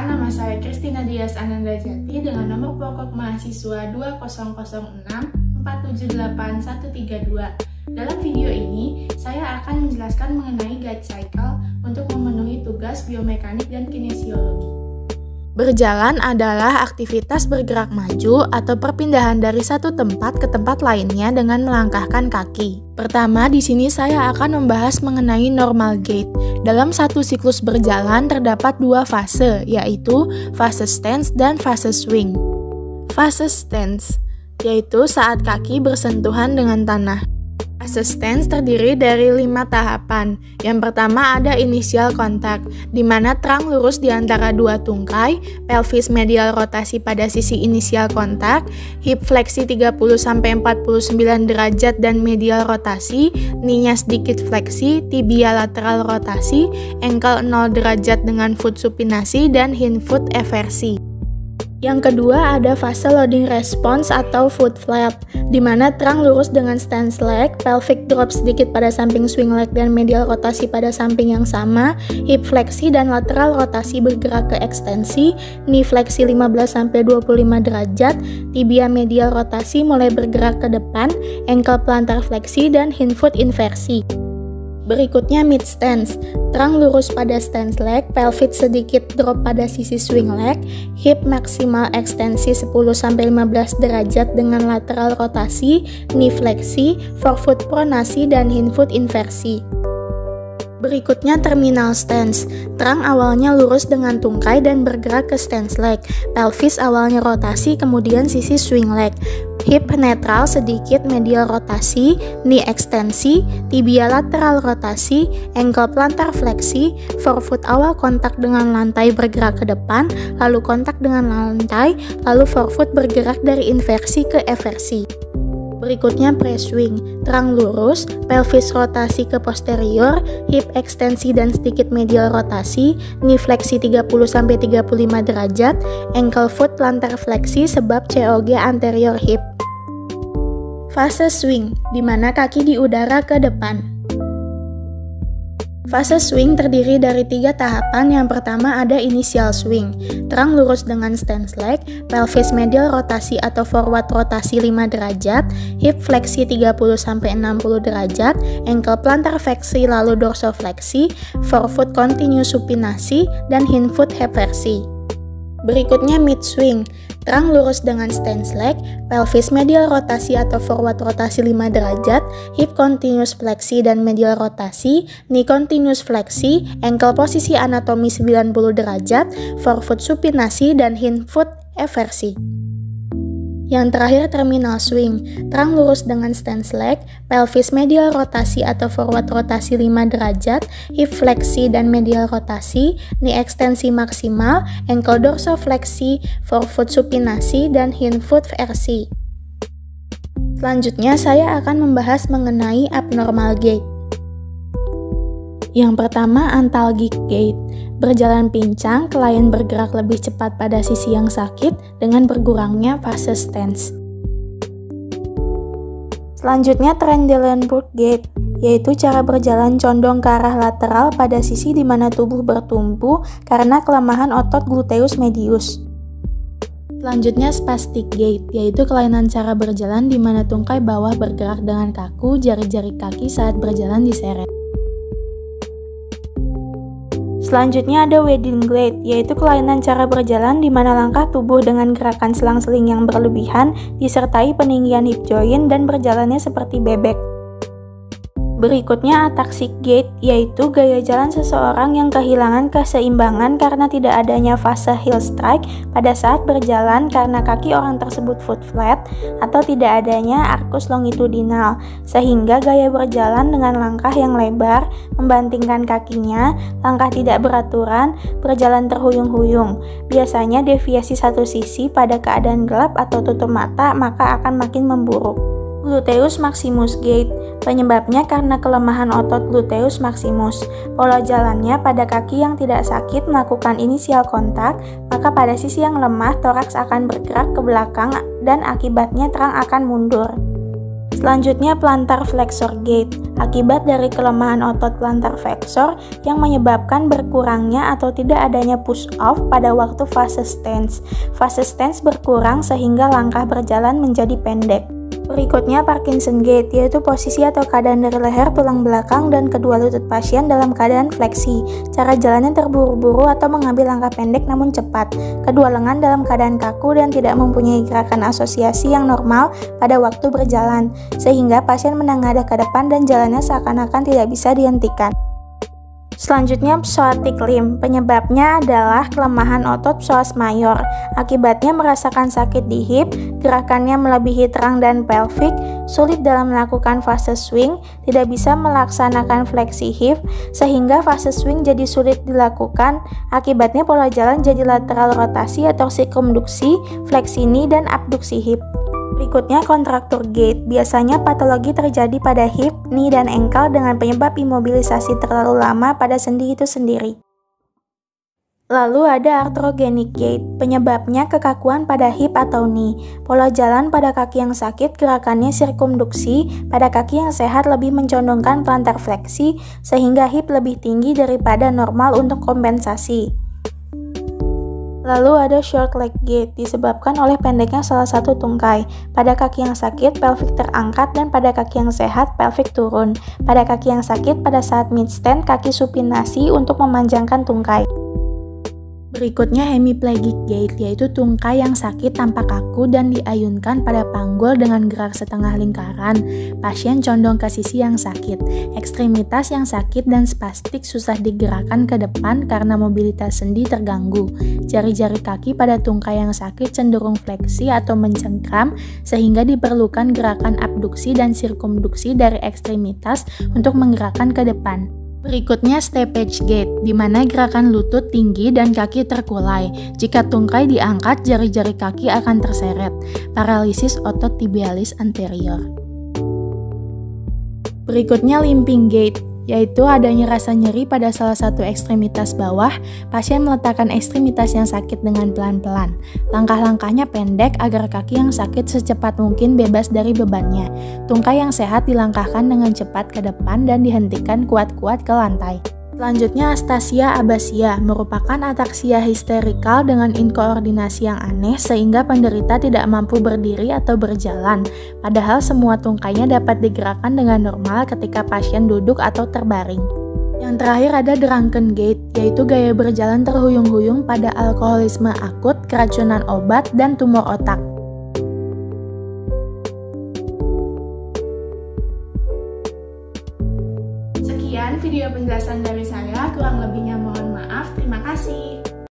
Perkenalkan, nama saya Christina Dias Anandrajati dengan nomor pokok mahasiswa 20064783132. Dalam video ini, saya akan menjelaskan mengenai guide cycle untuk memenuhi tugas biomekanik dan kinesiologi. Berjalan adalah aktivitas bergerak maju atau perpindahan dari satu tempat ke tempat lainnya dengan melangkahkan kaki. Pertama, di sini saya akan membahas mengenai normal gait. Dalam satu siklus berjalan terdapat dua fase, yaitu fase stance dan fase swing. Fase stance yaitu saat kaki bersentuhan dengan tanah. Fase stance terdiri dari 5 tahapan. Yang pertama ada initial contact, di mana terang lurus di antara dua tungkai, pelvis medial rotasi pada sisi initial contact, hip fleksi 30-49 derajat dan medial rotasi, knee-nya sedikit fleksi, tibia lateral rotasi, ankle 0 derajat dengan foot supinasi, dan hind foot eversi. Yang kedua ada fase loading response atau foot flap, di mana terang lurus dengan stance leg, pelvic drop sedikit pada samping swing leg dan medial rotasi pada samping yang sama, hip fleksi dan lateral rotasi bergerak ke ekstensi, knee fleksi 15-25 derajat, tibia medial rotasi mulai bergerak ke depan, ankle plantar fleksi dan hind foot inversi. Berikutnya mid stance, terang lurus pada stance leg, pelvic sedikit drop pada sisi swing leg, hip maksimal ekstensi 10-15 derajat dengan lateral rotasi, knee fleksi, forefoot pronasi dan hind foot inversi. Berikutnya terminal stance, terang awalnya lurus dengan tungkai dan bergerak ke stance leg, pelvis awalnya rotasi kemudian sisi swing leg, hip netral sedikit medial rotasi, knee ekstensi, tibia lateral rotasi, ankle plantar fleksi, forefoot awal kontak dengan lantai bergerak ke depan, lalu kontak dengan lantai, lalu forefoot bergerak dari inversi ke eversi. Berikutnya pre-swing, terang lurus, pelvis rotasi ke posterior, hip ekstensi dan sedikit medial rotasi, knee fleksi 30-35 derajat, ankle foot plantar fleksi sebab COG anterior hip. Fase swing, di mana kaki di udara ke depan. Fase swing terdiri dari 3 tahapan. Yang pertama ada initial swing, terang lurus dengan stance leg, pelvis medial rotasi atau forward rotasi 5 derajat, hip fleksi 30-60 derajat, ankle plantar fleksi lalu dorsofleksi, forefoot continuous supinasi, dan hind foot eversi. Berikutnya mid swing, terang lurus dengan stance leg, pelvis medial rotasi atau forward rotasi 5 derajat, hip continuous fleksi dan medial rotasi, knee continuous fleksi, ankle posisi anatomi 90 derajat, forefoot supinasi dan hind foot eversi. Yang terakhir terminal swing, terang lurus dengan stance leg, pelvis medial rotasi atau forward rotasi 5 derajat, hip fleksi dan medial rotasi, knee ekstensi maksimal, ankle dorsofleksi, forefoot supinasi, dan hind foot eversi. Selanjutnya saya akan membahas mengenai abnormal gait. Yang pertama antalgic gait, berjalan pincang, klien bergerak lebih cepat pada sisi yang sakit dengan berkurangnya fase stance. Selanjutnya Trendelenburg gait, yaitu cara berjalan condong ke arah lateral pada sisi di mana tubuh bertumpu karena kelemahan otot gluteus medius. Selanjutnya spastic gait, yaitu kelainan cara berjalan di mana tungkai bawah bergerak dengan kaku, jari-jari kaki saat berjalan diseret. Selanjutnya ada wedding gait, yaitu kelainan cara berjalan di mana langkah tubuh dengan gerakan selang-seling yang berlebihan disertai peninggian hip joint dan berjalannya seperti bebek. Berikutnya ataxic gait, yaitu gaya jalan seseorang yang kehilangan keseimbangan karena tidak adanya fase heel strike pada saat berjalan karena kaki orang tersebut foot flat atau tidak adanya arcus longitudinal, sehingga gaya berjalan dengan langkah yang lebar, membantingkan kakinya, langkah tidak beraturan, berjalan terhuyung-huyung. Biasanya deviasi satu sisi pada keadaan gelap atau tutup mata maka akan makin memburuk. Gluteus maximus gait, penyebabnya karena kelemahan otot gluteus maximus. Pola jalannya pada kaki yang tidak sakit melakukan inisial kontak, maka pada sisi yang lemah toraks akan bergerak ke belakang dan akibatnya terang akan mundur. Selanjutnya plantar flexor gait, akibat dari kelemahan otot plantar flexor yang menyebabkan berkurangnya atau tidak adanya push off pada waktu fase stance. Fase stance berkurang sehingga langkah berjalan menjadi pendek. Berikutnya Parkinson gait, yaitu posisi atau keadaan dari leher, tulang belakang, dan kedua lutut pasien dalam keadaan fleksi. Cara jalannya terburu-buru atau mengambil langkah pendek namun cepat. Kedua lengan dalam keadaan kaku dan tidak mempunyai gerakan asosiasi yang normal pada waktu berjalan, sehingga pasien menengadah ke depan dan jalannya seakan-akan tidak bisa dihentikan. Selanjutnya psoatic limb, penyebabnya adalah kelemahan otot psoas mayor. Akibatnya merasakan sakit di hip, gerakannya melebihi terang dan pelvic, sulit dalam melakukan fase swing, tidak bisa melaksanakan fleksi hip, sehingga fase swing jadi sulit dilakukan. Akibatnya pola jalan jadi lateral rotasi atau sirkumduksi, fleksi knee, dan abduksi hip. Berikutnya kontraktur gait, biasanya patologi terjadi pada hip, knee, dan ankle dengan penyebab imobilisasi terlalu lama pada sendi itu sendiri. Lalu ada arthrogenic gait, penyebabnya kekakuan pada hip atau knee. Pola jalan pada kaki yang sakit gerakannya sirkumduksi, pada kaki yang sehat lebih mencondongkan plantar fleksi, sehingga hip lebih tinggi daripada normal untuk kompensasi. Lalu ada short leg gait, disebabkan oleh pendeknya salah satu tungkai. Pada kaki yang sakit, pelvic terangkat, dan pada kaki yang sehat, pelvic turun. Pada kaki yang sakit, pada saat mid stand, kaki supinasi untuk memanjangkan tungkai. Berikutnya hemiplegic gait, yaitu tungkai yang sakit tampak kaku dan diayunkan pada panggul dengan gerak setengah lingkaran. Pasien condong ke sisi yang sakit. Ekstremitas yang sakit dan spastik susah digerakkan ke depan karena mobilitas sendi terganggu. Jari-jari kaki pada tungkai yang sakit cenderung fleksi atau mencengkram, sehingga diperlukan gerakan abduksi dan sirkumduksi dari ekstremitas untuk menggerakkan ke depan. Berikutnya steppage gait, di mana gerakan lutut tinggi dan kaki terkulai. Jika tungkai diangkat, jari-jari kaki akan terseret. Paralisis otot tibialis anterior. Berikutnya limping gait, yaitu adanya rasa nyeri pada salah satu ekstremitas bawah. Pasien meletakkan ekstremitas yang sakit dengan pelan-pelan. Langkah-langkahnya pendek agar kaki yang sakit secepat mungkin bebas dari bebannya. Tungkai yang sehat dilangkahkan dengan cepat ke depan dan dihentikan kuat-kuat ke lantai. Selanjutnya astasia abasia, merupakan ataksia histerikal dengan inkoordinasi yang aneh sehingga penderita tidak mampu berdiri atau berjalan, padahal semua tungkainya dapat digerakkan dengan normal ketika pasien duduk atau terbaring. Yang terakhir ada drunken gait, yaitu gaya berjalan terhuyung-huyung pada alkoholisme akut, keracunan obat, dan tumor otak. Sekian video penjelasan dari saya, kurang lebihnya mohon maaf. Terima kasih.